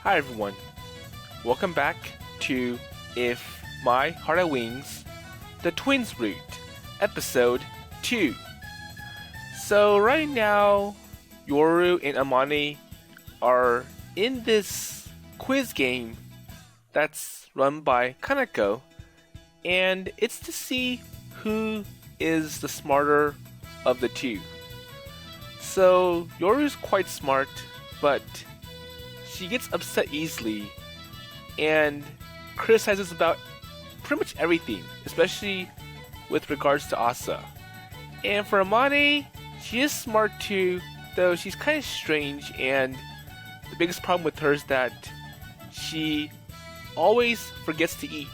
Hi everyone, welcome back to If My Heart Had Wings, The Twins Route, Episode 2. So right now, Yoru and Amane are in this quiz game that's run by Kanako, and it's to see who is the smarter of the two. So Yoru's quite smart, but she gets upset easily and criticizes about pretty much everything, especially with regards to Asa. And for Amane, she is smart too, though she's kind of strange, and the biggest problem with her is that she always forgets to eat,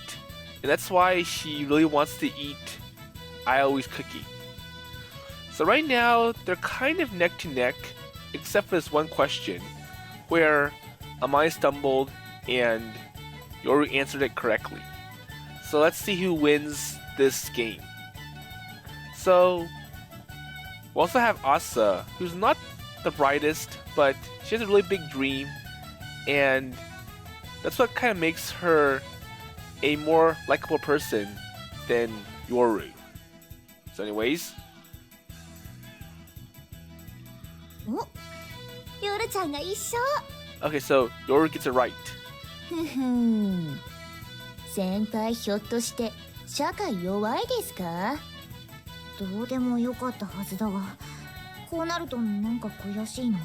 and that's why she really wants to eat Aoi's cookie. So right now, they're kind of neck to neck, except for this one question, where Amane stumbled and Yoru answered it correctly. So let's see who wins this game. So we also have Asa, who's not the brightest, but she has a really big dream, and that's what kind of makes her a more likable person than Yoru. So anyways, お、ヨルちゃんが一緒。 okay, so Yoru gets it right. ふふん。先輩ひょっとして社会弱いですか？どうでもよかったはずだが、こうなるとなんか悔しいな。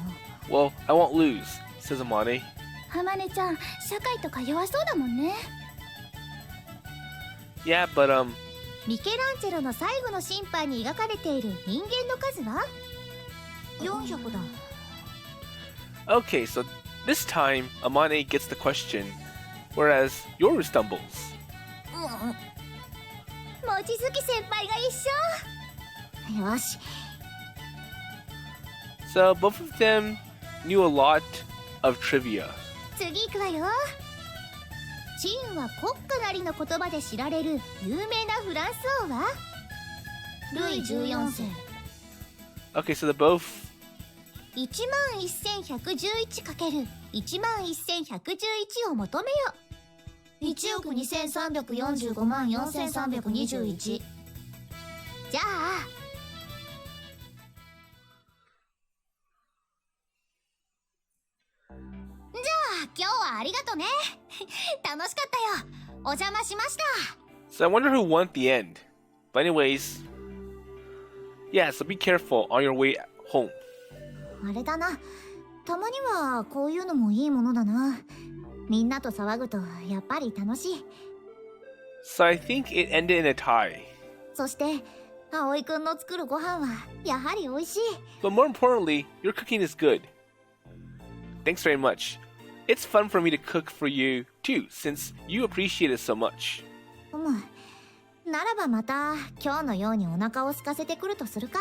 Well, I won't lose, says Amane. 浜根ちゃん、社会とか弱そうだもんね。 Yeah, but ミケランジェロの最後の審判に描かれている人間の数は400だ。 okay, so this time Amane gets the question, whereas Yoru stumbles. 望月先輩が一緒。よし。 So both of them knew a lot of trivia. 次行くわよ。チンは国家なりの言葉で知られる有名なフランス王はルイ14世。 Okay, so they're both 11,111×11111を求めよ。1億2345万4321。じゃあ今日はありがとね。楽しかったよ。お邪魔しました。 So I wonder who won at the end. But anyways, yeah, so be careful on your way home. あれだな。たまにはこういうのもいいものだな。みんなと騒ぐとやっぱり楽しい。 So I think it ended in a tie. そして葵くんの作るご飯はやはり美味しい。 But more importantly, your cooking is good. Thanks very much. It's fun for me to cook for you too, since you appreciate it so much. ならばまた今日のようにお腹を空かせてくるとするか。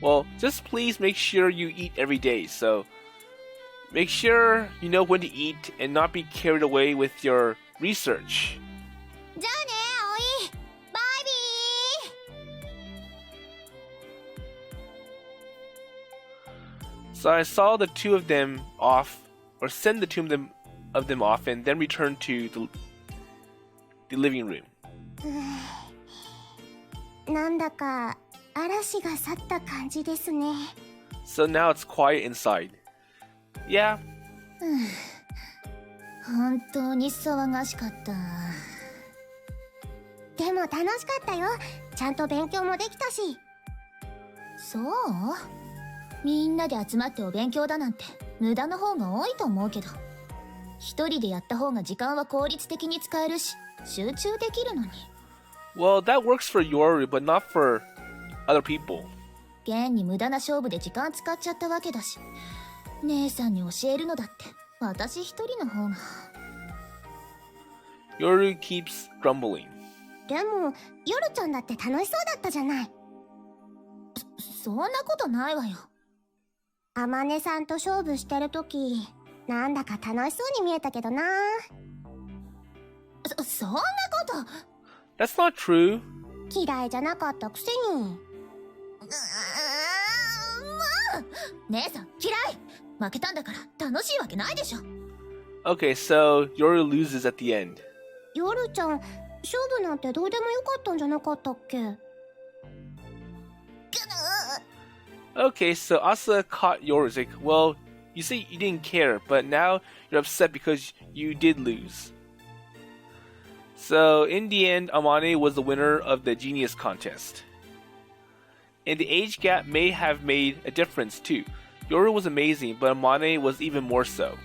Well, just please make sure you eat every day, so make sure you know when to eat and not be carried away with your research. じゃあね、葵。バイビー。 So I saw the two of them off, or send the two of them off, and then return to the living room. なんだか嵐が去った感じですね。 So now it's quiet inside. Yeah. 本当に騒がしかった。でも楽しかったよ。ちゃんと勉強もできたし。そう？みんなで集まってお勉強だなんて無駄の方が多いと思うけど、一人でやった方が時間は効率的に使えるし集中できるのに。 Well, that works for Yoru, but not for other people. 現に無駄な勝負で時間使っちゃったわけだし、姉さんに教えるのだって私一人の方が。 Yoru keeps grumbling. でも夜ちゃんだって楽しそうだったじゃない。そんなことないわよ。天音さんと勝負してるときなんだか楽しそうに見えたけどな。そんなこと。 That's not true. 嫌いじゃなかったくせに。姉さん嫌い。負けたんだから楽しいわけないでしょ。 Okay, so Yoru loses at the end. 夜ちゃん、勝負なんてどうでもよかったんじゃなかったっけ。Okay, so Asa caught Yoru's like, well, you say you didn't care, but now you're upset because you did lose. So in the end, Amane was the winner of the Genius contest. And the age gap may have made a difference too. Yoru was amazing, but Amane was even more so.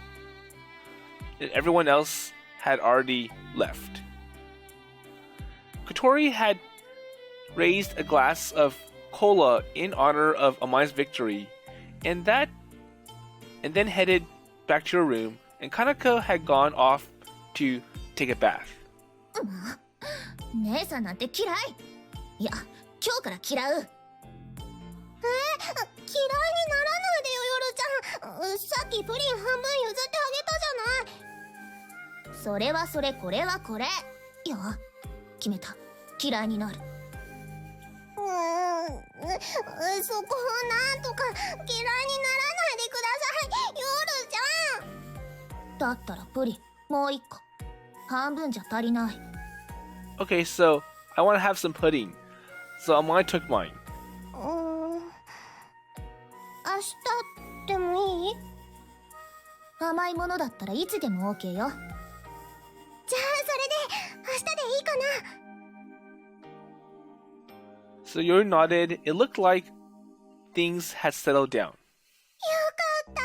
And everyone else had already left. Kotori had raised a glass of cola in honor of Amane's victory, and then headed back to her room, and Kanako had gone off to take a bath. 姉さんなんて嫌い。いや、今日から嫌う。嫌いにならないでよ、夜ちゃん。さっきプリン半分譲ってあげたじゃない。それはそれ、これはこれ。いや、決めた。嫌いになる。そこをなんとか嫌いにならないでください、夜ちゃん。だったらプリンもう一個。半分じゃ足りない。Okay, so I want to have some pudding. So Amane took mine. 明日でもいい？甘いものだったらいつでも OK よ。じゃあそれで明日でいいかな。So Yoru nodded. It looked like things had settled down. よかった。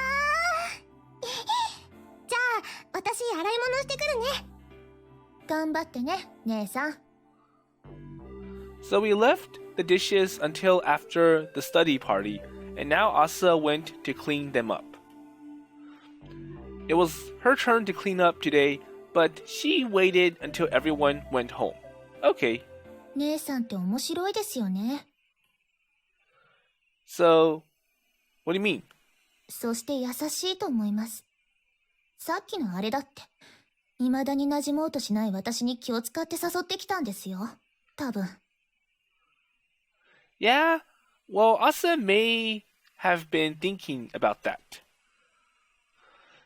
じゃあ私洗い物してくるね。頑張ってね、姉さん。So we left the dishes until after the study party, and now Asa went to clean them up. It was her turn to clean up today, but she waited until everyone went home. Okay. 姉さんって面白いですよね。So, what do you mean? そして優しいと思います。さっきのあれだって、未だに馴染もうとしない私に気を使って誘ってきたんですよ。多分。Yeah, well, Asa may have been thinking about that.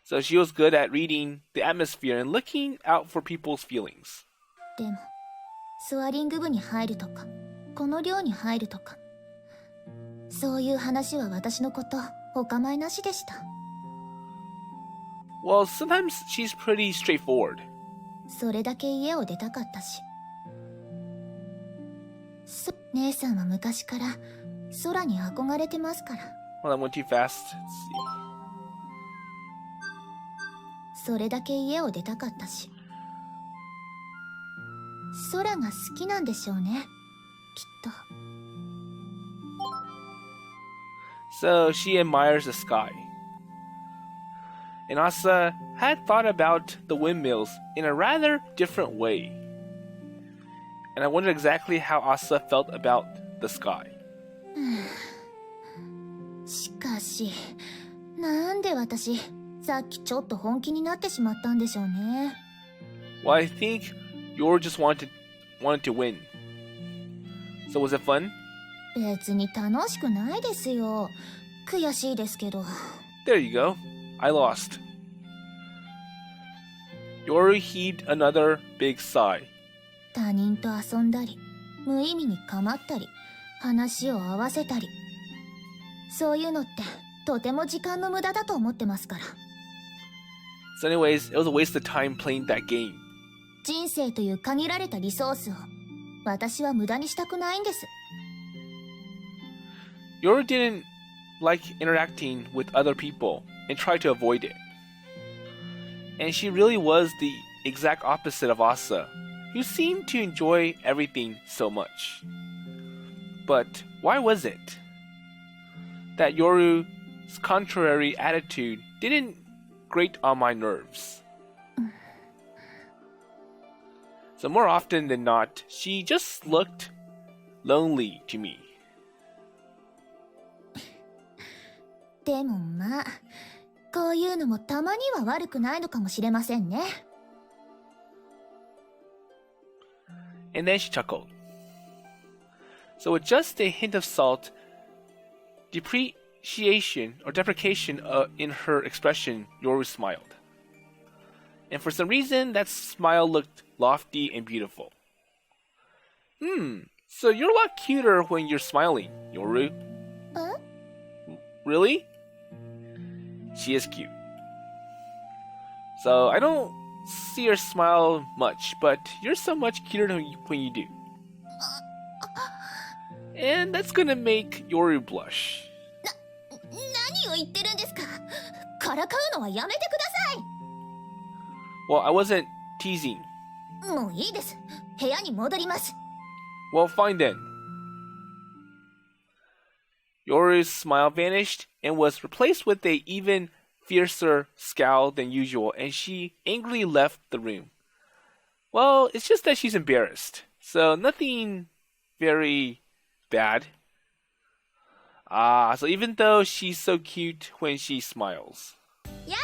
So she was good at reading the atmosphere and looking out for people's feelings. でも、ソアリング部に入るとか、この寮に入るとか、そういう話は私のことお構いなしでした。Well, sometimes she's pretty straightforward. それだけ家を出たかったし。姉さんは昔から空に憧れてますから。Well, that went too fast. Let's see. それだけ家を出たかったし。空が好きなんでしょうね、きっと。So she admires the sky. And Asa had thought about the windmills in a rather different way. And I wondered exactly how Asa felt about the sky. しかし、なんで私、さっきちょっと本気になってしまったんでしょうね。Well, I think Yoru just wanted to win. So was it fun? 別に楽しくないですよ。悔しいですけど。There you go. I lost. Yoru heaved another big sigh. 他人と遊んだり、無意味に構ったり、話を合わせたり。そういうのってとても時間の無駄だと思ってますから。So anyways, it was a waste of time playing that game. 人生という限られたリソースを私は無駄にしたくないんです。Yoru didn't like interacting with other people and tried to avoid it. And she really was the exact opposite of Asa, who seemed to enjoy everything so much. But why was it that Yoru's contrary attitude didn't grate on my nerves? So more often than not, she just looked lonely to me. でもまあ、こういうのもたまには悪くないのかもしれませんね。And then she chuckled. So with just a hint of salt, depreciation or deprecation in her expression, Yoru smiled. And for some reason, that smile looked lofty and beautiful. So you're a lot cuter when you're smiling, Yoru. Really? She is cute. So I don't see her smile much, but you're so much cuter when you do. And that's gonna make Yoru blush. 何を言ってるんですか。からかうのはやめてください。Well, I wasn't teasing. もういいです。部屋に戻ります。Well, fine then. Yoru's smile vanished and was replaced with an even fiercer scowl than usual, and she angrily left the room. Well, it's just that she's embarrassed, so nothing very bad. So even though she's so cute when she smiles. Yahoo,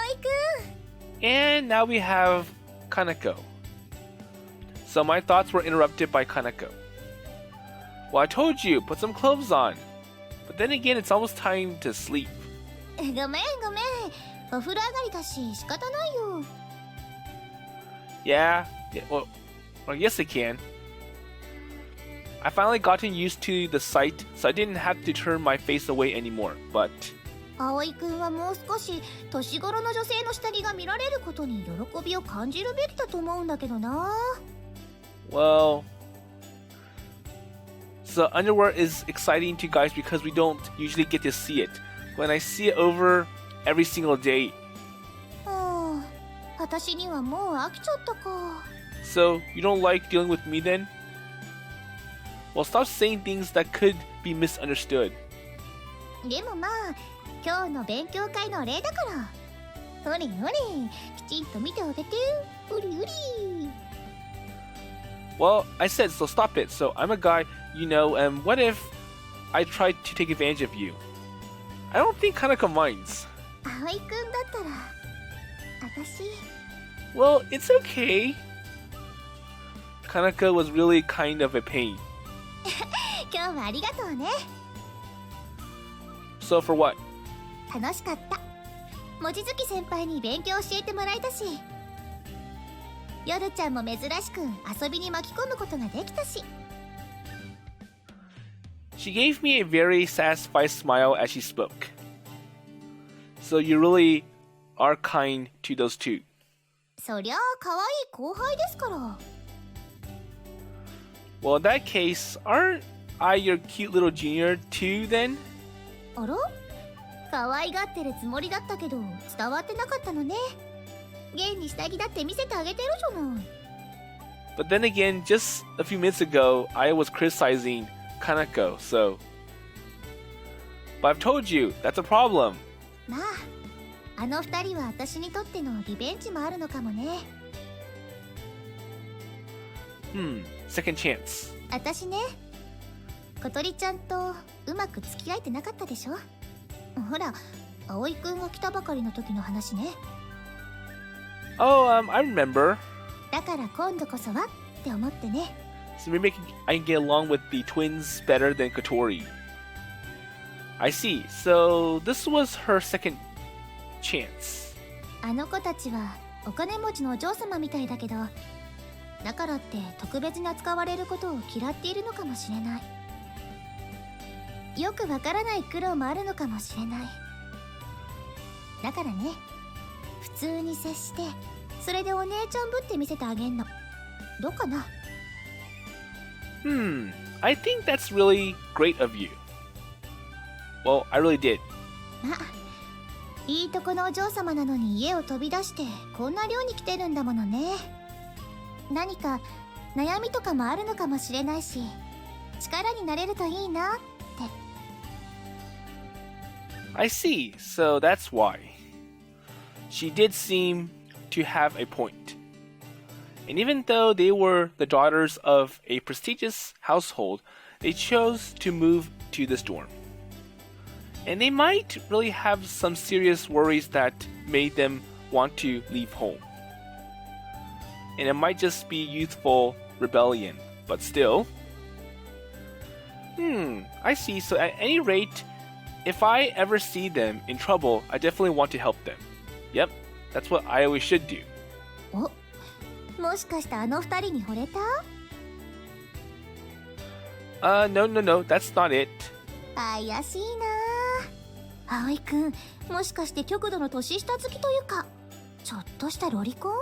Aoi-kun! And now we have Kanako. So my thoughts were interrupted by Kanako. Well, I told you, put some clothes on. But then again, it's almost time to sleep. ごめん。お風呂上がりだし仕方ないよ。Yeah, well, yes I can. I finally gotten used to the sight, so I didn't have to turn my face away anymore, but... 葵くんはもう少し年頃の女性の下着が見られることに喜びを感じるべきだと思うんだけどな。Well... So underwear is exciting to guys because we don't usually get to see it. When I see it over every single day. 私にはもう飽きちゃったか。So you don't like dealing with me then? Well, stop saying things that could be misunderstood. でもまあ、今日の勉強会の例だから。ほれほれ、きちんと見てあげて。うりうり。Well, I said so stop it. So I'm a guy, you know, and what if I tried to take advantage of you? I don't think Kanako minds. 葵くんだったら、私。Well, it's okay. Kanako was really kind of a pain. 今日はありがとうね。So for what? 楽しかった。望月先輩に勉強教えてもらえたし、夜ちゃんも珍しく遊びに巻き込むことができたし。She gave me a very satisfied smile as she spoke. So you really are kind to those two. そりゃあ可愛い後輩ですから。Well, in that case, aren't I your cute little junior too then? あら？可愛がってるつもりだったけど伝わってなかったのね。現に下着だって見せてあげてるじゃない。But then again, just a few minutes ago, I was criticizing Kanako, so... But I've told you, that's a problem. まあ、あの二人は私にとってのリベンジもあるのかもね。Second chance. 私ね、小鳥ちゃんとうまく付き合えてなかったでしょ。ほら、葵くんが来たばかりの時の話ね。Oh, I remember. だから今度こそはって思ってね。So maybe I can get along with the twins better than Kotori. I see. So this was her second chance. あの子たちはお金持ちのお嬢様みたいだけど、だからって特別に扱われることを嫌っているのかもしれない。よくわからない苦労もあるのかもしれない。だからね、普通に接して、それでお姉ちゃんぶって見せてあげんの。どうかな？ I think that's really great of you. Well, I really did. まあ、いいとこのお嬢様なのに家を飛び出してこんな寮に来てるんだものね。何か悩みとかもあるのかもしれないし、力になれるといいなって。I see. So that's why. She did seem to have a point. And even though they were the daughters of a prestigious household, they chose to move to this dorm. And they might really have some serious worries that made them want to leave home. And it might just be youthful rebellion, but still. I see. So at any rate, if I ever see them in trouble, I definitely want to help them. Yep, that's what I always should do. お、もしかしてあの二人に惚れた？ No, that's not it. 怪しいな。葵くん、もしかして極度の年下好きというか、ちょっとしたロリコン？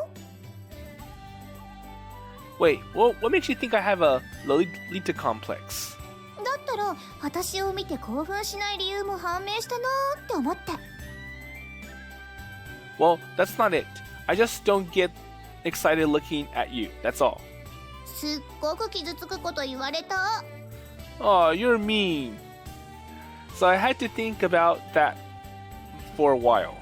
Wait, what makes you think I have a Lolita complex? だったら私を見て興奮しない理由も判明したなーって思って。 Well, that's not it. I just don't get excited looking at you, that's all. すっごく傷つくこと言われた。 Oh, you're mean. So I had to think about that for a while.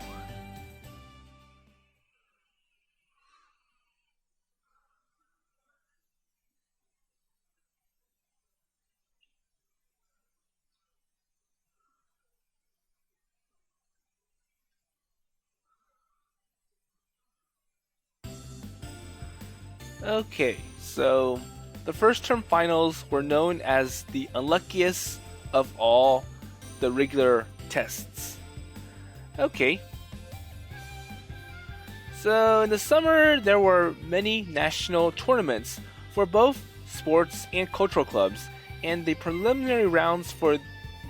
Okay, so the first term finals were known as the unluckiest of all the regular tests. Okay. So in the summer, there were many national tournaments for both sports and cultural clubs, and the preliminary rounds for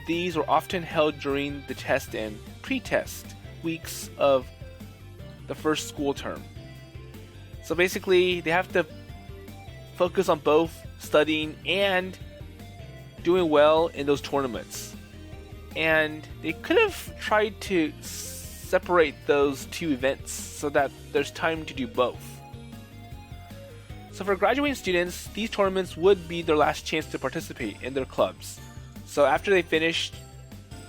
these were often held during the test and pre-test weeks of the first school term. So basically, they have to focus on both studying and doing well in those tournaments. And they could have tried to separate those two events so that there's time to do both. So for graduating students, these tournaments would be their last chance to participate in their clubs. So after they finished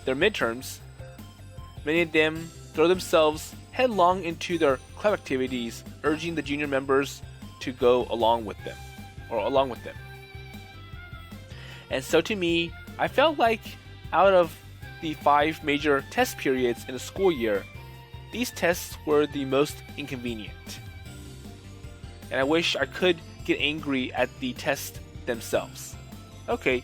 their midterms, many of them throw themselves headlong into their club activities, urging the junior members to go along with them. And so to me, I felt like out of the 5 major test periods in a school year, these tests were the most inconvenient. And I wish I could get angry at the tests themselves. Okay.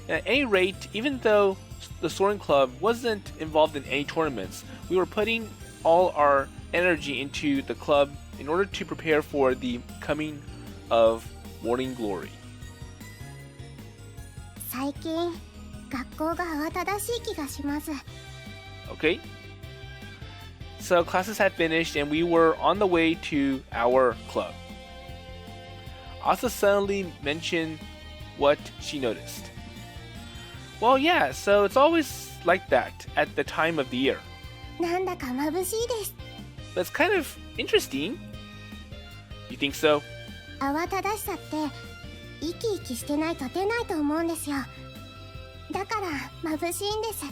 At any rate, even though the Soaring Club wasn't involved in any tournaments, we were putting all our energy into the club in order to prepare for the coming of Morning Glory. 最近、学校が慌ただしい気がします。 Okay. So classes had finished and we were on the way to our club. Asa suddenly mentioned what she noticed. Well, yeah, so it's always like that at the time of the year. なんだか眩しいです。 That's kind of interesting. You think so? 慌ただしさって生き生きしてないと出ないと思うんですよ。だから眩しいんです。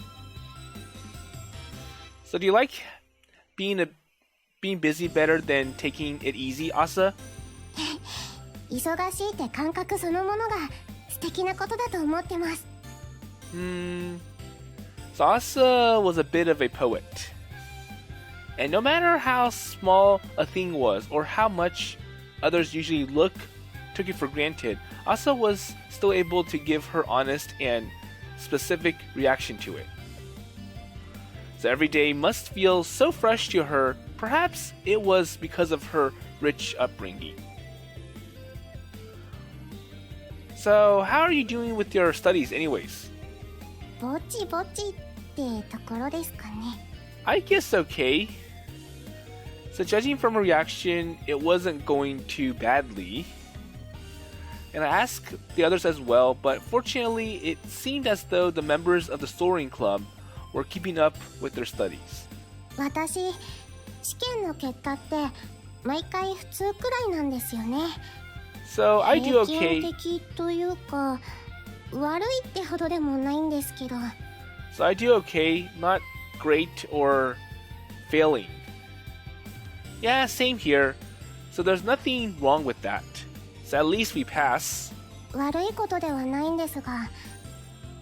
So do you like being busy better than taking it easy, Asa? 忙しいって感覚そのものが素敵なことだと思ってます。 So Asa was a bit of a poet. And no matter how small a thing was or how much others usually took it for granted, Asa was still able to give her honest and specific reaction to it. So every day must feel so fresh to her, perhaps it was because of her rich upbringing. So how are you doing with your studies anyways? ぼちぼちってところですかね。 I guess okay. So judging from her reaction, it wasn't going too badly. And I asked the others as well, but fortunately it seemed as though the members of the Soaring Club were keeping up with their studies. 私、試験の結果って毎回普通くらいなんですよね。 So I do 平 okay. 均的というか、悪いってほどでもないんですけど。 So I do okay, not great or failing. Yeah, same here. So there's nothing wrong with that. So at least we pass. 悪いことではないんですが、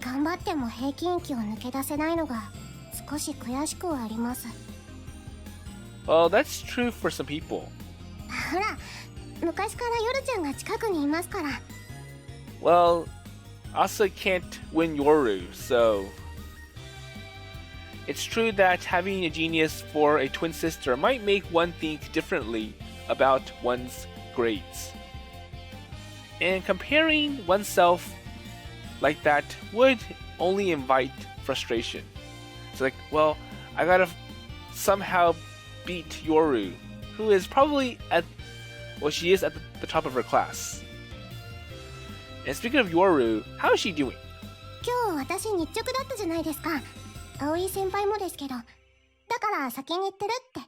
頑張っても平均期を抜け出せないのが少し悔しくはあります。 Well, that's true for some people. ほら、昔からヨルちゃんが近くにいますから。 Well, Asa can't win Yoru, so It's true that having a genius for a twin sister might make one think differently about one's grades. And comparing oneself like that would only invite frustration. It's like, well, I gotta somehow beat Yoru, who is probably she is at the top of her class. And speaking of Yoru, how is she doing? 今日私日直だったじゃないですか。葵先輩もですけど。だから先に行ってるって。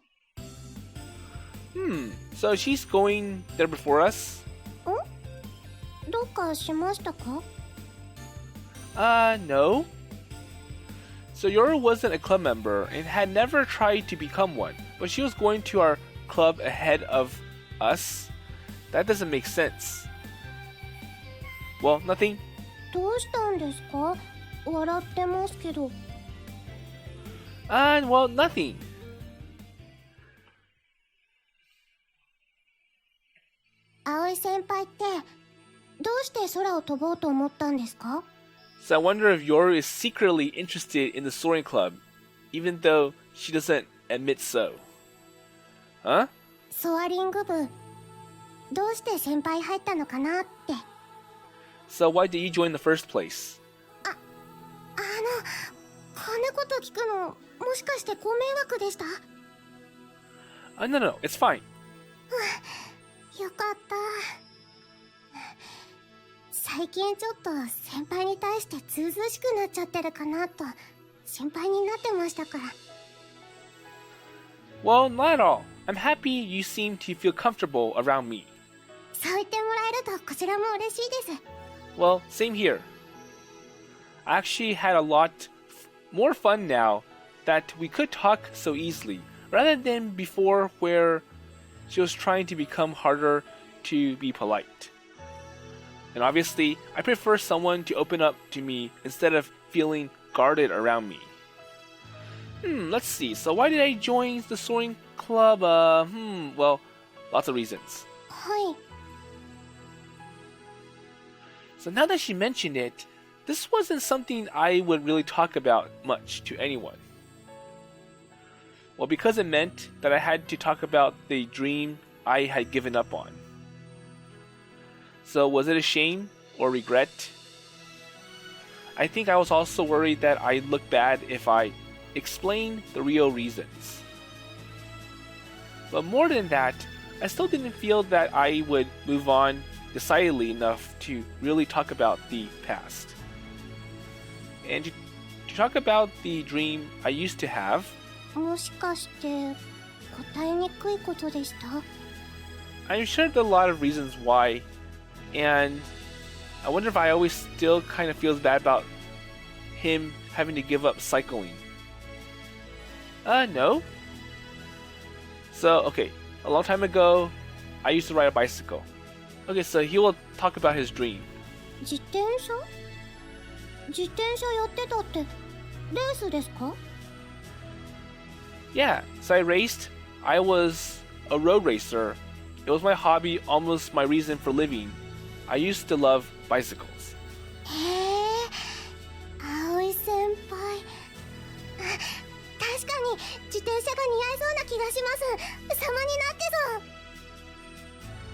So she's going there before us? どうかしましたか? No. So Yoru wasn't a club member and had never tried to become one, but she was going to our club ahead of us? That doesn't make sense. Well, nothing. どうしたんですか? 笑ってますけど。Well, nothing. 葵先輩ってどうして空を飛ぼうと思ったんですか? So I wonder if Yoru is secretly interested in the Soaring Club, even though she doesn't admit so. Huh? ソアリング部、どうして先輩入ったのかなって。So why did you join in the first place? 金子と聞くの、もしかしてご迷惑でした? No, it's fine. よかった。最近ちょっと先輩に対してずうずうしくなっちゃってるかなと心配になってましたから。Well, not at all. I'm happy you seem to feel comfortable around me. そう言ってもらえるとこちらも嬉しいです。Well, same here. I actually had a lot more fun now that we could talk so easily, rather than before where she was trying to become harder to be polite. And obviously, I prefer someone to open up to me instead of feeling guarded around me. Let's see. So why did I join the Soaring Club? Well, lots of reasons. はい。 So now that she mentioned it, this wasn't something I would really talk about much to anyone. Well, because it meant that I had to talk about the dream I had given up on. So was it a shame or regret? I think I was also worried that I'd look bad if I explained the real reasons. But more than that, I still didn't feel that I would move on decidedly enough to really talk about the past. And to talk about the dream I used to have. もしかして答えにくいことでした? I'm sure there are a lot of reasons why, and I wonder if I always still kind of feels bad about him having to give up cycling. No. So, okay, a long time ago, I used to ride a bicycle. Okay, so he will talk about his dream. 自転車やってたってレースですか? Yeah, so I raced. I was a road racer. It was my hobby, almost my reason for living. I used to love bicycles. へえ、葵先輩。確かに自転車が似合いそうな気がします。様になってそう。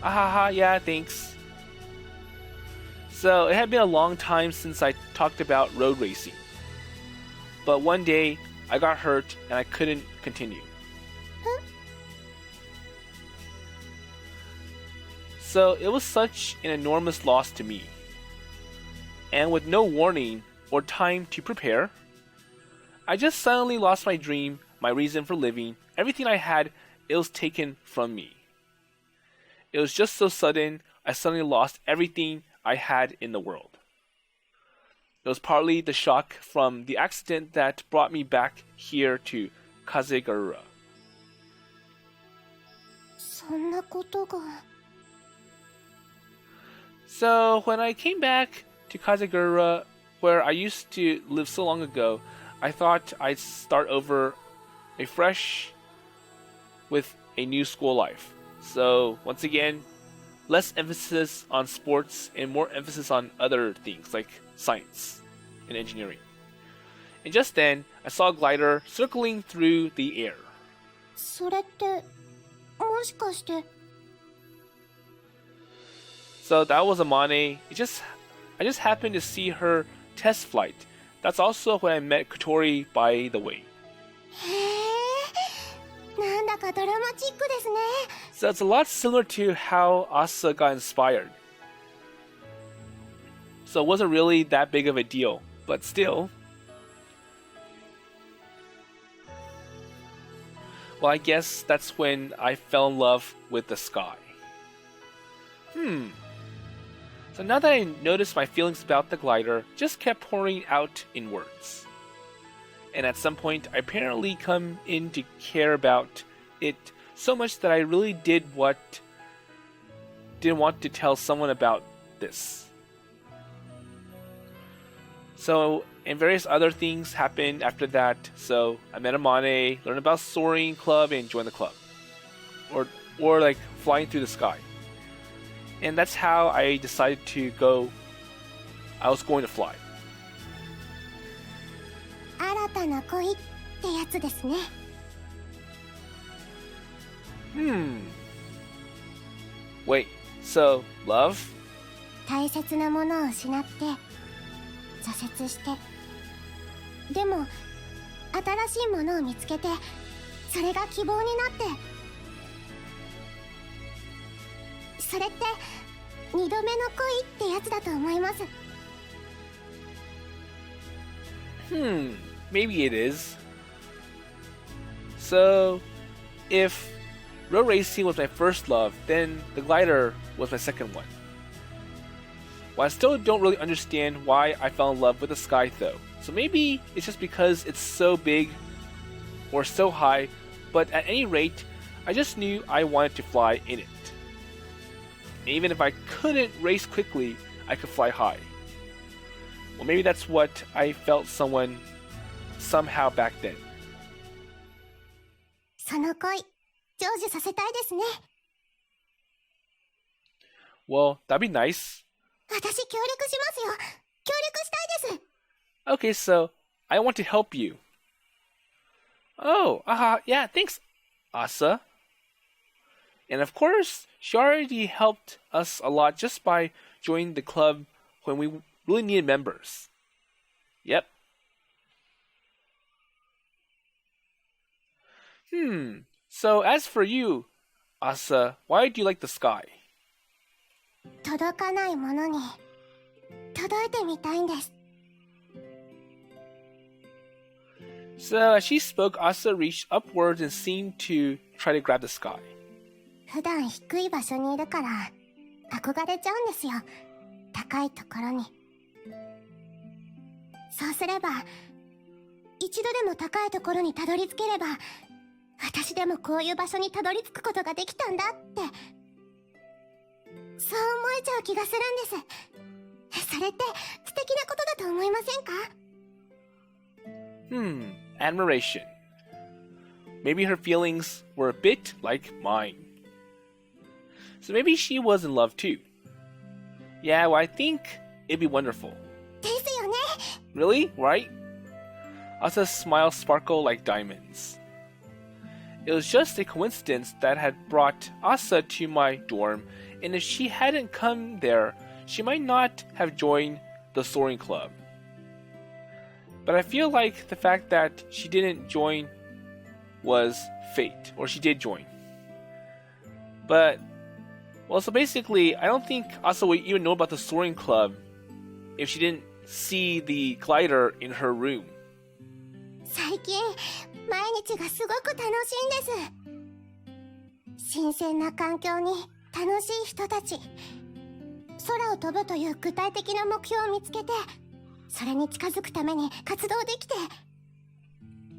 Ahaha, yeah, thanks. So, it had been a long time since I talked about road racing. But one day, I got hurt and I couldn't continue. So, it was such an enormous loss to me. And with no warning or time to prepare, I just suddenly lost my dream, my reason for living, everything I had, it was taken from me. It was just so sudden, I suddenly lost everything I had in the world. It was partly the shock from the accident that brought me back here to Kazegurura. そんなことが。 So when I came back to Kazegurura, where I used to live so long ago, I thought I'd start over afresh with a new school life. So once again, less emphasis on sports and more emphasis on other things like science and engineering. and just then I saw a glider circling through the air. それってもしかして。 So that was Amane. I just happened to see her test flight. That's also when I met Kotori, by the way. へえ、なんだかドラマチックですね。 So it's a lot similar to how Asa got inspired. So it wasn't really that big of a deal, but still. Well, I guess that's when I fell in love with the sky. So now that I noticed, my feelings about the glider just kept pouring out in words. And at some point, I apparently come in to care about it so much that I really didn't want to tell someone about this. So, and various other things happened after that. So I met Amane, learned about Soaring Club, and joined the club. Or like flying through the sky. And that's how I decided to go. I was going to fly. 新たな恋ってやつですね。 Wait, so love? 大切なものを失って挫折して、でも新しいものを見つけて、それが希望になって、それって二度目の恋ってやつだと思います。 Maybe it is. So, if road racing was my first love, then the glider was my second one. Well, I still don't really understand why I fell in love with the sky though. So maybe it's just because it's so big or so high, but at any rate, I just knew I wanted to fly in it. And even if I couldn't race quickly, I could fly high. Well, maybe that's what I felt somehow back then. その恋、成就させたいですね。 Well, that'd be nice. 私協力しますよ。協力したいです。 Okay, so I want to help you. Oh, yeah, thanks, Asa. And of course, she already helped us a lot just by joining the club when we really needed members. Yep. So as for you, Asa, why do you like the sky? 届かないものに届いてみたいんです。 So as she spoke, Asa reached upwards and seemed to try to grab the sky. 普段低い場所にいるから憧れちゃうんですよ。高いところに。そうすれば一度でも高いところにたどり着ければ、私でもこういう場所にたどり着くことができたんだって、そう思えちゃう気がするんです。それって素敵なことだと思いませんか？ Admiration. Maybe her feelings were a bit like mine. So maybe she was in love too. Yeah, well, I think it'd be wonderful. ですよね。 Really? Right? Asa's smile sparkled like diamonds. It was just a coincidence that had brought Asa to my dorm, and if she hadn't come there, she might not have joined the Soaring Club. But I feel like the fact that she didn't join was fate, or she did join. But, well, so basically, I don't think Asa would even know about the Soaring Club if she didn't see the glider in her room. 最近毎日がすごく楽しいんです。新鮮な環境に楽しい人たち、空を飛ぶという具体的な目標を見つけて、それに近づくために活動できて。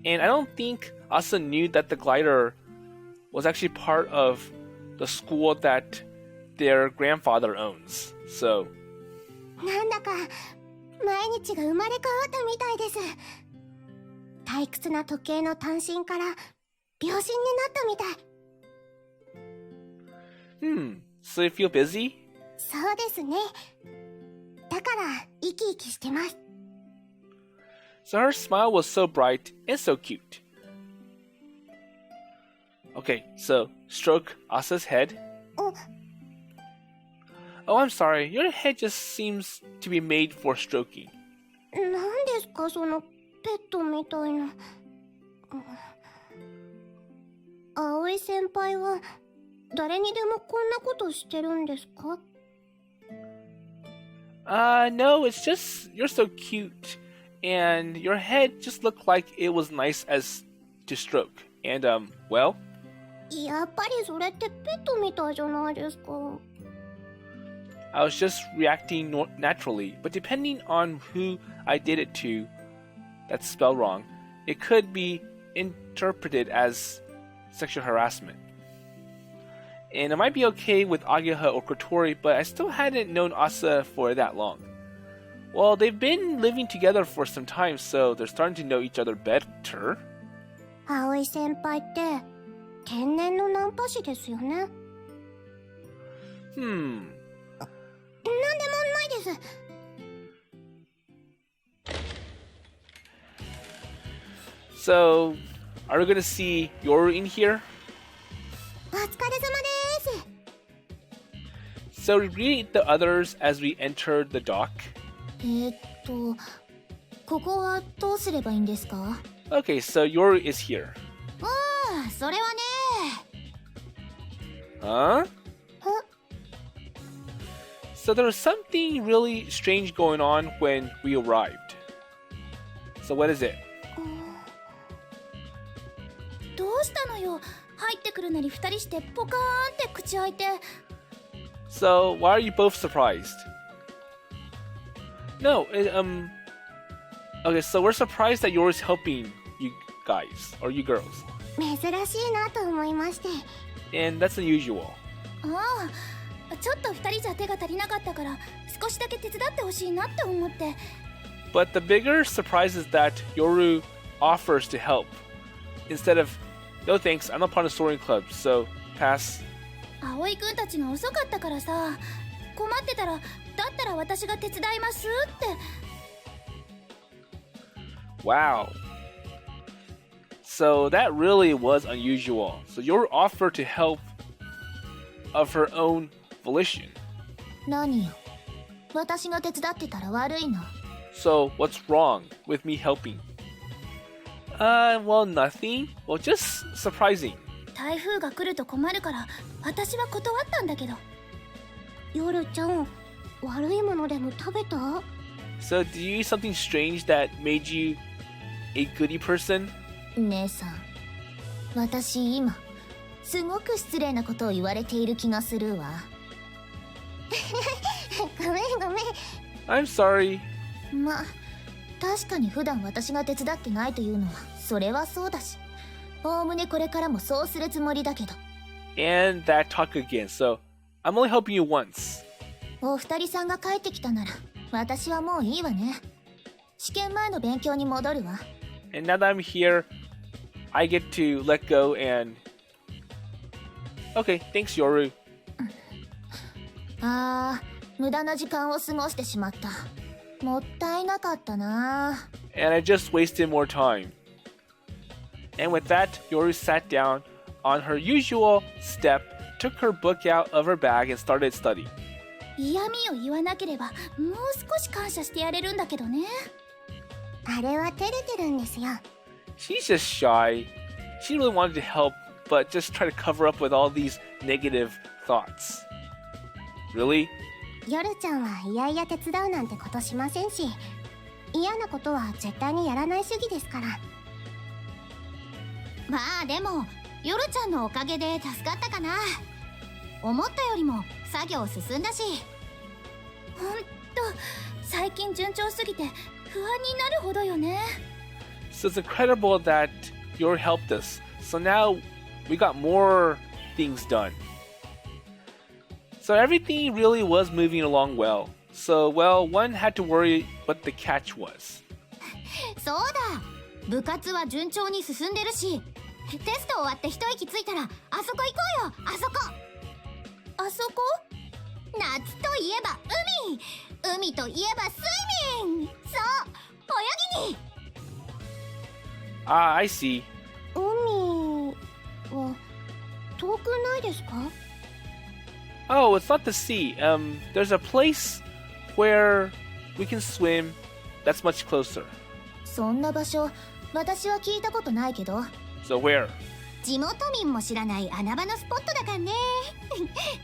And I don't think Asa knew that the glider was actually part of the school that their grandfather owns. So なんだか毎日が生まれ変わったみたいです。退屈な時計の単身から秒針になったみたい。So you feel busy? そうですね。だから生き生きしてます。So her smile was so bright and so cute. Okay, so stroke Asa's head. Oh, I'm sorry, your head just seems to be made for stroking. 何ですかそのペットみたいな。葵先輩は誰にでもこんなことしてるんですか？ No, it's just you're so cute, and your head just looked like it was nice as to stroke. And well, やっぱりそれってペットみたいじゃないですか。I was just reacting naturally, but depending on who I did it to, that's spelled wrong, it could be interpreted as sexual harassment. And it might be okay with Ageha or Kotori, but I still hadn't known Asa for that long. Well, they've been living together for some time, so they're starting to know each other better. 葵先輩って天然のナンパ師ですよね。なんでもないです。So, are we gonna see Yoru in here? お疲れ様です。 So we greet the others as we entered the dock. ここはどうすればいいんですか？ Okay, so Yoru is here. それはね。Huh? So there was something really strange going on when we arrived. So what is it? どうしたのよ。入ってくるなり二人してポカーンって口開いて。So why are you both surprised? No, okay, so we're surprised that Yoru's helping you guys, or you girls. 珍しいなと思いまして。And that's unusual. ちょっと二人じゃ手が足りなかったから少しだけ手伝ってほしいなって思って。But the bigger surprise is that Yoru offers to help. Instead of, no thanks, I'm not part of Soaring Club, so pass. 葵くんたちが遅かったからさ、困ってたら、だったら私が手伝いますって。Wow. So that really was unusual. So Yoru offered to help of her own volition. 何よ。私が手伝ってたら悪いの。So what's wrong with me helping? Well, nothing. Well, just surprising. 台風が来ると困るから私は断ったんだけど。夜ちゃん、悪いものでも食べた？ So did you eat something strange that made you a goody person? 姉さん、私今すごく失礼なことを言われている気がするわ。ごめん。I'm sorry. 確かに普段私が手伝ってないというのはそれはそうだし、おおむねこれからもそうするつもりだけど。And that talk again. So I'm only helping you once. お二人さんが帰ってきたなら私はもういいわね。試験前の勉強に戻るわ。And now that I'm here, I get to let go and... Okay, thanks, Yoru. 無駄な時間を過ごしてしまった。もったいなかったな。And I just wasted more time. And with that, Yoru sat down on her usual step, took her book out of her bag, and started studying. 嫌味を言わなければもう少し感謝してやれるんだけどね。あれは照れてるんですよ。She's just shy. She really wanted to help, but just try to cover up with all these negative thoughts. Really? 夜ちゃんは嫌々手伝うなんてことしませんし、嫌なことは絶対にやらない主義ですから。まあでも夜ちゃんのおかげで助かったかな。思ったよりも作業進んだし。ほんと最近順調すぎて不安になるほどよね。So it's incredible that Yoru helped us. So now we got more things done. So everything really was moving along well. So, well, one had to worry what the catch was. そうだ、部活は順調に進んでるし、テスト終わって一息ついたらあそこ行こうよ。あそこ。あそこ？夏といえば海といえばスイミング。そう、泳ぎに。Ah, I see. 海は遠くないですか？ Oh, it's not the sea. There's a place where we can swim that's much closer. そんな場所、私は聞いたことないけど。So where? 地元民も知らない穴場のスポットだからね。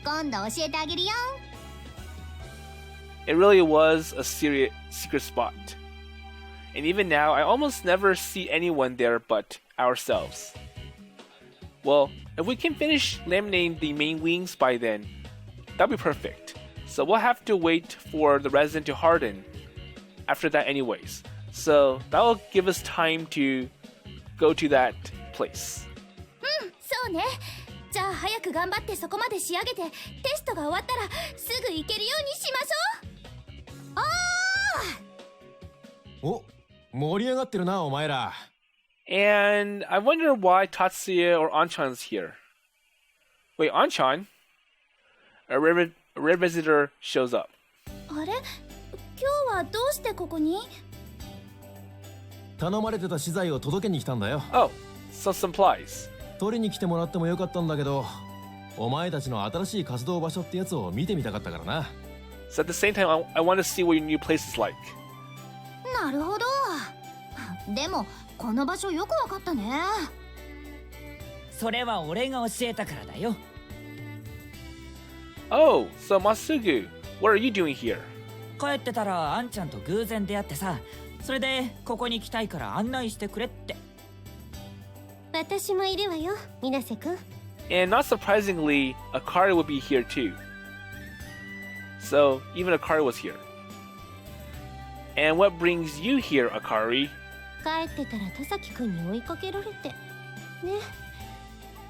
今度教えてあげるよ。It really was a serious secret spot. And even now, I almost never see anyone there but ourselves. Well, if we can finish laminating the main wings by then, that'll be perfect. So we'll have to wait for the resin to harden after that anyways. So that'll give us time to go to that place. そうね。じゃあ早く頑張ってそこまで仕上げて、テストが終わったらすぐ行けるようにしましょう。お、盛り上がってるなお前ら。 And I wonder why Tatsuya or Anchan's here. Wait, Anchan? A rare visitor shows up. あれ、今日はどうしてここに？頼まれてた資材を届けに来たんだよ。 Oh, some supplies. 取りに来てもらってもよかったんだけど、お前たちの新しい活動場所ってやつを見てみたかったからな。 So at the same time, I want to see what your new place is like. なるほど。でもこの場所よくわかったね。それは俺が教えたからだよ。Oh, so Masugu, what are you doing here? 帰ってたらあんちゃんと偶然出会ってさ、それでここに来たいから案内してくれって。私もいるわよ、水瀬くん。 And not surprisingly, Akari would be here too. So even Akari was here. And what brings you here, Akari? 帰ってたら田崎くんに追いかけられてね。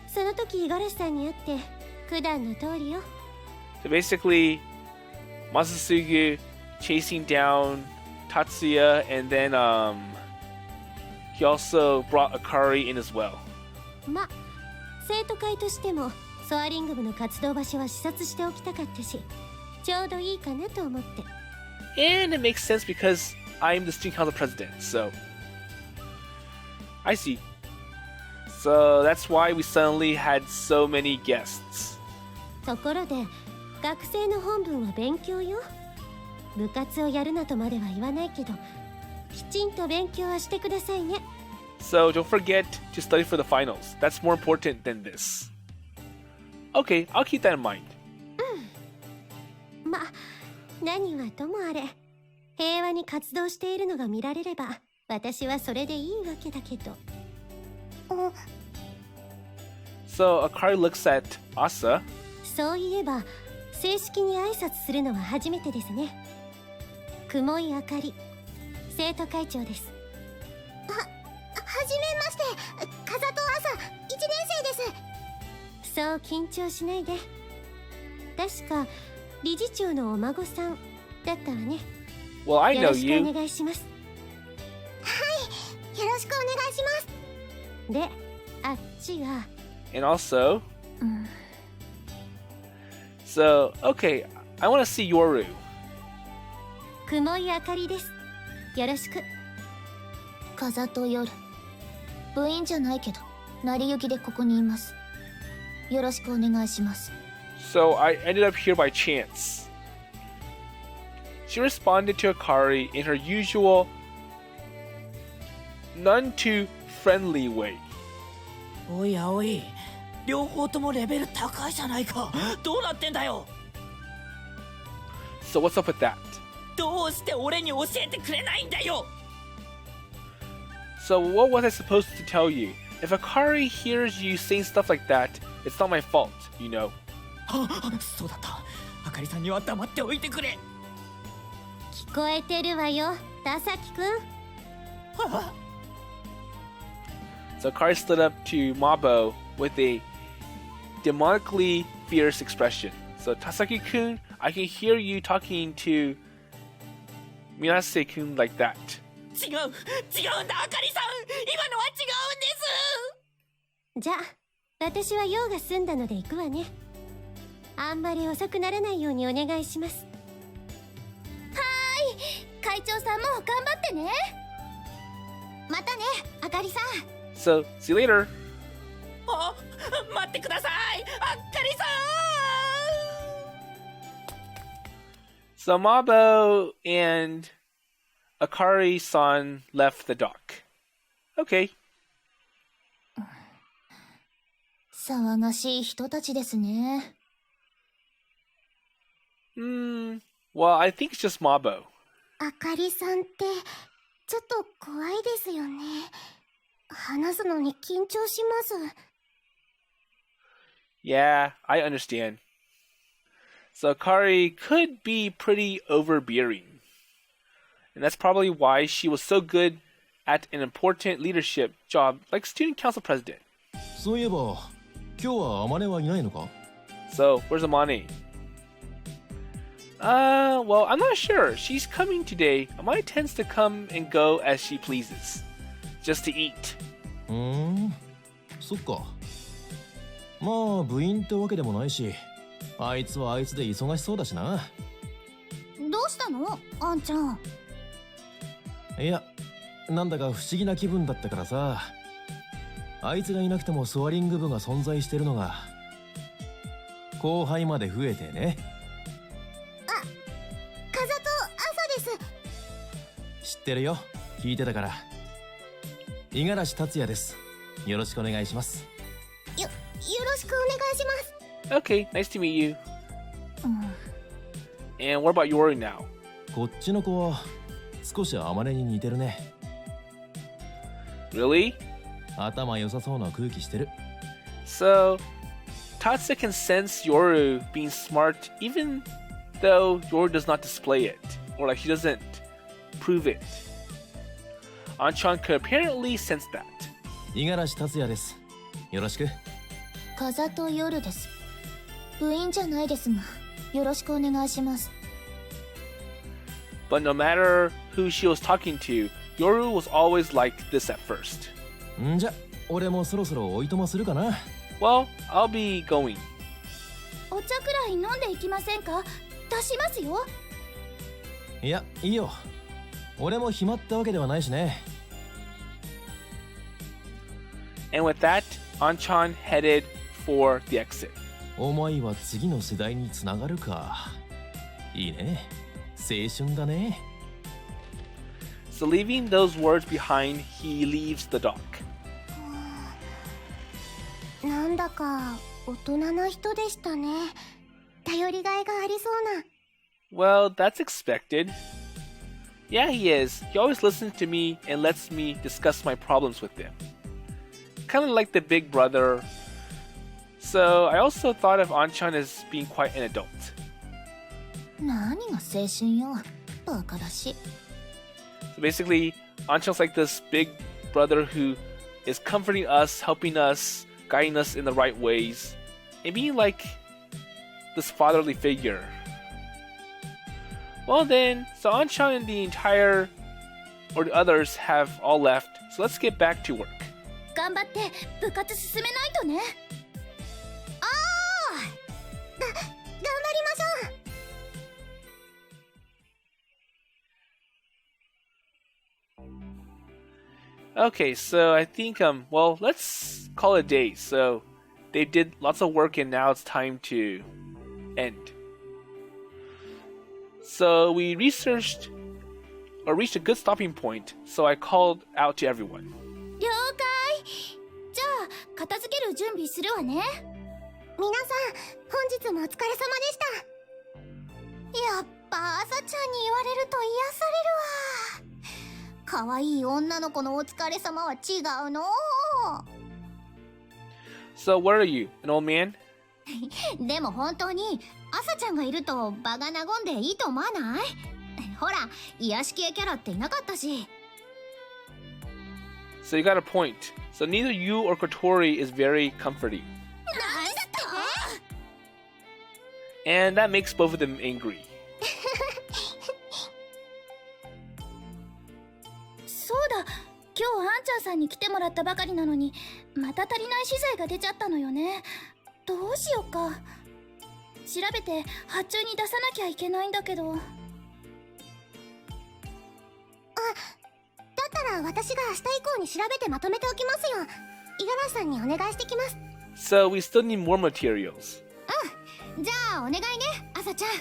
その時五十嵐さんに会って普段の通りよ。 So basically, Masasugu chasing down Tatsuya, and then he also brought Akari in as well. ま、生徒会としてもソアリング部の活動場所は視察しておきたかったし、ちょうどいいかなと思って。 And it makes sense because I'm the student council president, so I see. So that's why we suddenly had so many guests. ところで、学生の本分は勉強よ。部活をやるなとまでは言わないけど、きちんと勉強はしてくださいね。 So don't forget to study for the finals. That's more important than this. Okay, I'll keep that in mind. ま、何はともあれ、平和に活動しているのが見られれば、私はそれでいいわけだけど。So Akari looks at Asa. そういえば、正式に挨拶するのは初めてですね。雲井あかり、生徒会長です。はじめまして、風と朝、1年生です。そう緊張しないで。確か理事長のお孫さんだったわね。Well, I よ know ろしく you. お願いします。はい、よろしくお願いします。で、あっちは。 And also, so okay, I want to see Yoru. 雲井あかりです。よろしく。風と夜。部員じゃないけど、成り行きでここにいます。よろしくお願いします。 So I ended up here by chance. She responded to Akari in her usual, none too friendly way. おいおい、両方ともレベル高いじゃないか。どうなってんだよ。 So what's up with that? どうして俺に教えてくれないんだよ。 So what was I supposed to tell you? If Akari hears you saying stuff like that, it's not my fault, you know. そうだった。あかりさんには黙っておいてくれ。聞こえてるわよ、田崎くん。So Akari stood up to Mabo with a demonically fierce expression. So Tasaki-kun, I can hear you talking to Minase-kun like that. 違うんだ、あかりさん。今のは違うんです。じゃあ、私は用が済んだので行くわね。あんまり遅くならないようにお願いします。はーい、会長さんも頑張ってね。またね、ああかりさん。 So, see you later. あ、待ってください、あっかりさん。 So Mabo and Akari-san left the dock. Okay. 騒がしい人たちですね。Well, I think it's just Mabo. あかりさんってちょっと怖いですよね。話すのに緊張します。 Yeah, I understand. So Akari could be pretty overbearing. And that's probably why she was so good at an important leadership job like student council president. そういえば今日は天音はいないのか？ So, where's Amane? Well, I'm not sure. She's coming today. Amane tends to come and go as she pleases. Just to eat. そっか。まあ部員ってわけでもないし、あいつはあいつで忙しそうだしな。どうしたのあんちゃん。いや、なんだか不思議な気分だったからさ。あいつがいなくてもソアリング部が存在してるのが後輩まで増えてね。あ、風と朝です。知ってるよ、聞いてたから。五十嵐達也です。よろしくお願いします。よろしくお願いします。 Okay, nice to meet you. And what about Yoru now? こっちの子は少し天音に似てるね。 Really? 頭良さそうな空気してる。 So, Tatsuya can sense Yoru being smart even though Yoru does not display it, or like she doesn't prove it. Anchan could apparently sense that. 五十嵐達也です。よろしく。風と夜です。部員じゃないですが、よろしくお願いします。 But no matter who she was talking to, Yoru was always like this at first. んじゃ、俺もそろそろおいとまするかな。 Well, I'll be going. お茶くらい飲んでいきませんか？出しますよ。いや、いいよ。俺も暇ってわけではないしね。 And with that, Anchan headed for the exit. 思いは次の世代につながるか。いいね。青春だね。 So leaving those words behind, he leaves the dock. なんだか大人な人でしたね。頼りがいがありそうな。 Well, that's expected. Yeah, he is. He always listens to me and lets me discuss my problems with him. Kind of like the big brother. So I also thought of Anchan as being quite an adult. 何が青春よ。バカだし。 So basically, Anchan's like this big brother who is comforting us, helping us, guiding us in the right ways, and being like this fatherly figure. Well then, so Anchan and the others have all left, so let's get back to work. 頑張って部活進めないとね。頑張りましょう。 Okay, so I think, well, let's call it a day. So they did lots of work and now it's time to end. So we reached a good stopping point, so I called out to everyone. 了解。じゃあ片付ける準備するわね。皆さん、本日もお疲れ様でした。やっぱ朝ちゃんに言われると癒されるわ。可愛い女の子のお疲れ様は違うの。 So what are you, an old man? でも本当に朝ちゃんがいると場が和んでいいと思わない？ほら、癒し系キャラっていなかったし。 So you got a point. So neither you or Kotori is very comforting. なんだって？ And that makes both of them angry. そうだ、今日あんちゃんさんに来てもらったばかりなのにまた足りない資材が出ちゃったのよね。どうしようか。調べて発注に出さなきゃいけないんだけど。だっったら私が明日以降に調べてまとめておきますよ。五十嵐さんにお願いしてきます。 So we still need more materials. じゃあお願いね、朝ちゃん。はい。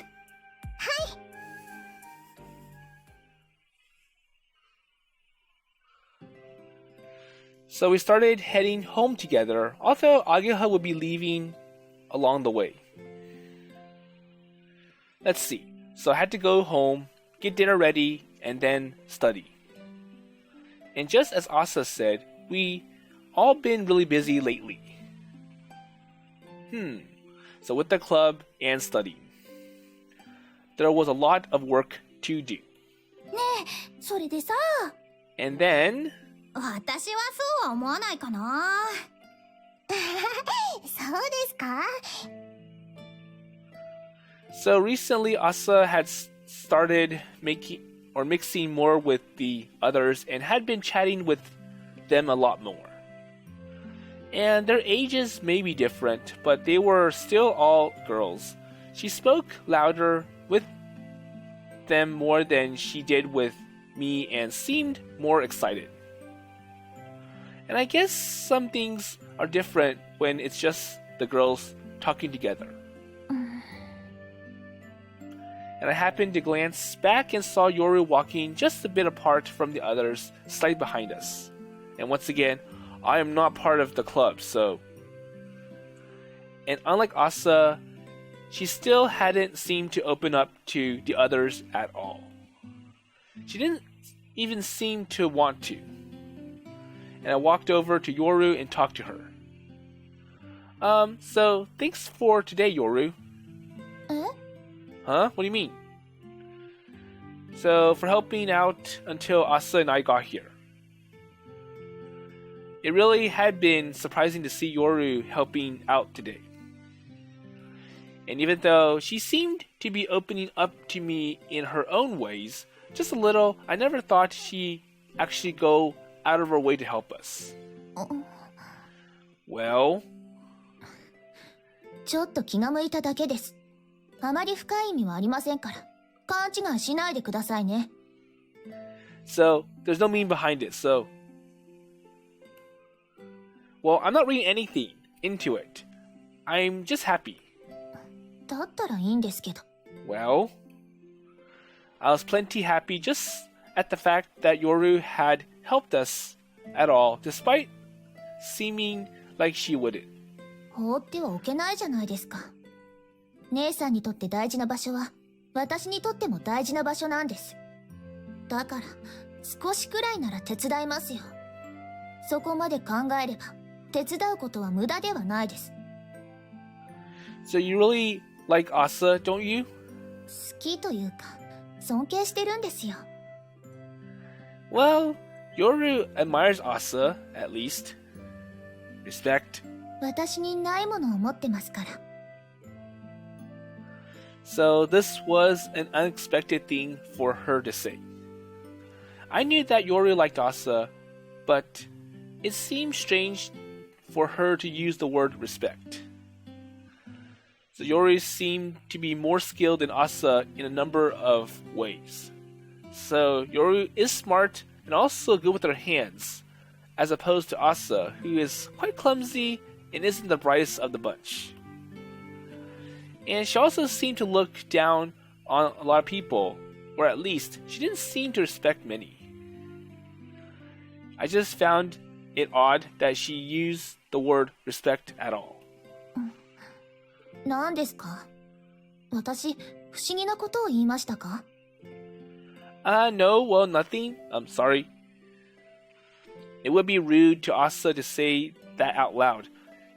So we started heading home together, although Ageha would be leaving along the way. Let's see. So I had to go home, get dinner ready, and then study. And just as Asa said, we all been really busy lately. So with the club and studying, there was a lot of work to do. ねえ、それでさ。 And then... 私はそうは思わないかな。そうですか? So recently Asa had started mixing more with the others and had been chatting with them a lot more. And their ages may be different, but they were still all girls. She spoke louder with them more than she did with me and seemed more excited. And I guess some things are different when it's just the girls talking together. And I happened to glance back and saw Yoru walking just a bit apart from the others, slightly behind us. And once again, I am not part of the club, so... And unlike Asa, she still hadn't seemed to open up to the others at all. She didn't even seem to want to. And I walked over to Yoru and talked to her. So thanks for today, Yoru. Huh? What do you mean? So, for helping out until Asa and I got here. It really had been surprising to see Yoru helping out today. And even though she seemed to be opening up to me in her own ways, just a little, I never thought she'd actually go out of her way to help us. Well? ちょっと気が向いただけです。あまり深い意味はありませんから、勘違いしないでくださいね。 So, there's no meaning behind it, so... Well, I'm not reading anything into it. I'm just happy. だったらいいんですけど。 Well, I was plenty happy just at the fact that Yoru had helped us at all, despite seeming like she wouldn't. 放ってはおけないじゃないですか。姉さんにとって大事な場所は、私にとっても大事な場所なんです。だから、少しくらいなら手伝いますよ。そこまで考えれば、手伝うことは無駄ではないです。So you really like Asa, don't you? 好きというか、尊敬してるんですよ。Well, Yoru admires Asa, at least. Respect. 私にないものを持ってますから。So this was an unexpected thing for her to say. I knew that Yoru liked Asa, but it seemed strange for her to use the word respect. So Yoru seemed to be more skilled than Asa in a number of ways. So Yoru is smart and also good with her hands, as opposed to Asa, who is quite clumsy and isn't the brightest of the bunch. And she also seemed to look down on a lot of people, or at least, she didn't seem to respect many. I just found it odd that she used the word respect at all. 何ですか？私、不思議なことを言いましたか？ No, well, nothing. I'm sorry. It would be rude to Asa to say that out loud.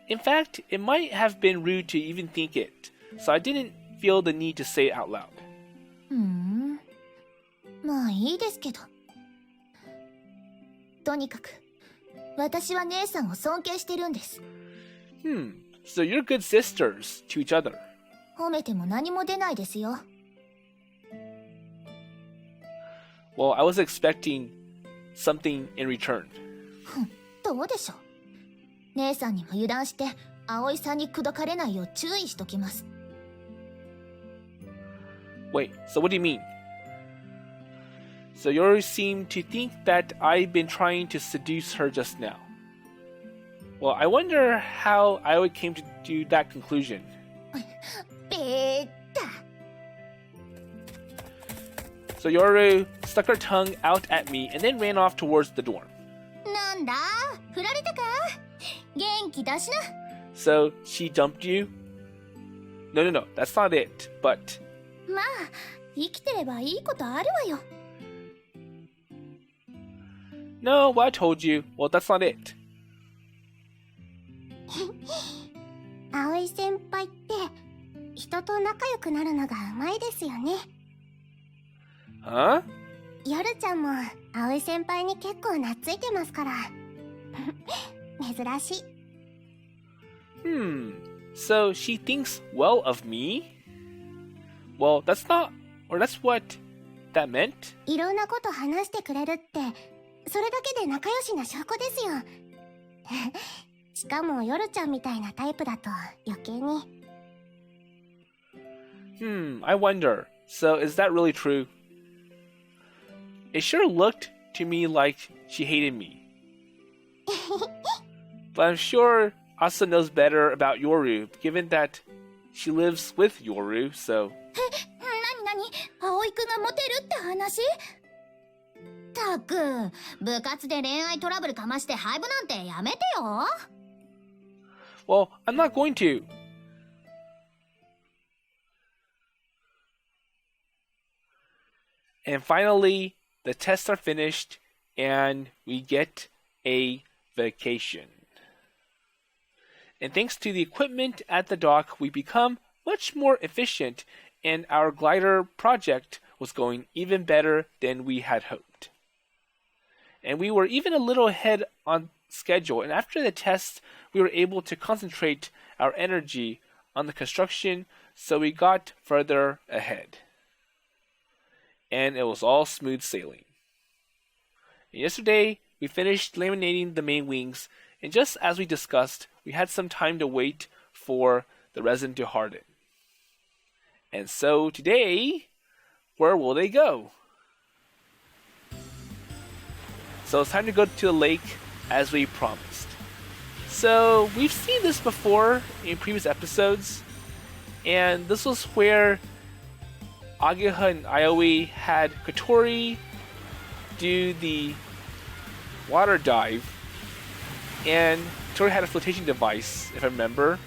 In fact, it might have been rude to even think it, so I didn't feel the need to say it out loud. まあいいですけど。とにかく、私は姉さんを尊敬してるんです。So you're good sisters to each other. 褒めても何も出ないですよ。Well, I was expecting something in return. どうでしょう。姉さんにも油断して、葵さんに口説かれないよう注意しときます。Wait, so what do you mean? So Yoru seemed to think that I'd been trying to seduce her just now. Well, I wonder how Aoi came to that conclusion. べーった。 So Yoru stuck her tongue out at me and then ran off towards the dorm. なんだ振られたか元気だしな。 So she dumped you? No, that's not it, but... まあ、生きてればいいことあるわよ。 No, well, I told you. Well, that's not it. 葵先輩って人と仲良くなるのがうまいですよね。 Huh? 夜ちゃんも葵先輩に結構懐いてますから。珍しい。 So she thinks well of me? Well, that's not... Or that's what that meant? いろんなこと話してくれるってそれだけで仲良しな証拠ですよ。しかも夜ちゃんみたいなタイプだと余計に。 I wonder. So is that really true? It sure looked to me like she hated me. But I'm sure Asa knows better about Yoru, given that she lives with Yoru, so... なに葵くんがモテるって話？たく、部活で恋愛トラブルかまして廃部なんてやめてよ。 Well, I'm not going to. And finally, the tests are finished, and we get a vacation. And thanks to the equipment at the dock, we become much more efficient, and our glider project was going even better than we had hoped. And we were even a little ahead on schedule, and after the test, we were able to concentrate our energy on the construction, so we got further ahead. And it was all smooth sailing. And yesterday, we finished laminating the main wings, and just as we discussed, we had some time to wait for the resin to harden. And so today, where will they go? So it's time to go to the lake as we promised. So we've seen this before in previous episodes, and this was where Ageha and Aoi had Kotori do the water dive, and Kotori had a flotation device, if I remember.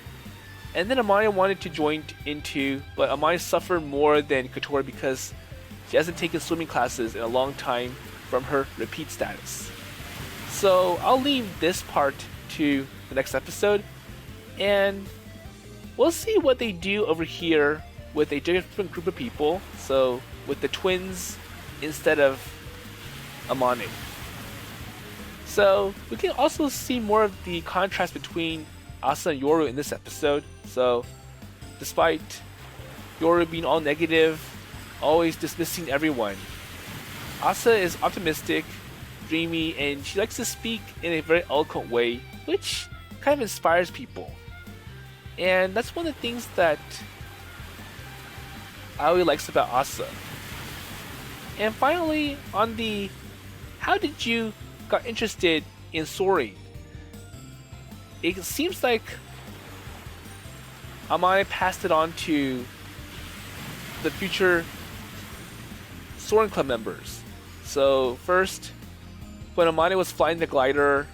And then Amane wanted to join into, but Amane suffered more than Kotori because she hasn't taken swimming classes in a long time from her repeat status. So I'll leave this part to the next episode, and we'll see what they do over here with a different group of people, so with the twins instead of Amane. So we can also see more of the contrast between Asa and Yoru in this episode. So despite Yoru being all negative, always dismissing everyone, Asa is optimistic, dreamy, and she likes to speak in a very eloquent way, which kind of inspires people. And that's one of the things that Aoi likes about Asa. And finally, on the how did you got interested in soaring? It seems like Amane passed it on to the future Soaring Club members. So first, when Amane was flying the glider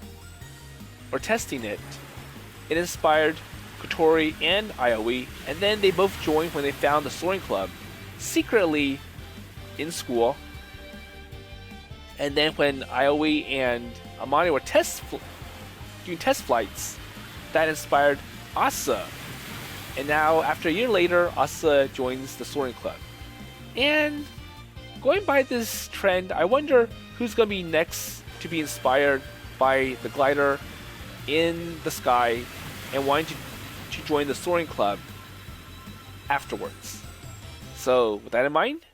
or testing it, it inspired Kotori and Aoi, and then they both joined when they found the Soaring Club secretly in school. And then when Aoi and Amane were doing test flights, that inspired Asa. And now, after a year later, Asa joins the Soaring Club. And going by this trend, I wonder who's going to be next to be inspired by the glider in the sky and wanting to join the Soaring Club afterwards. So with that in mind,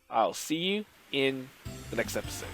I'll see you in the next episode.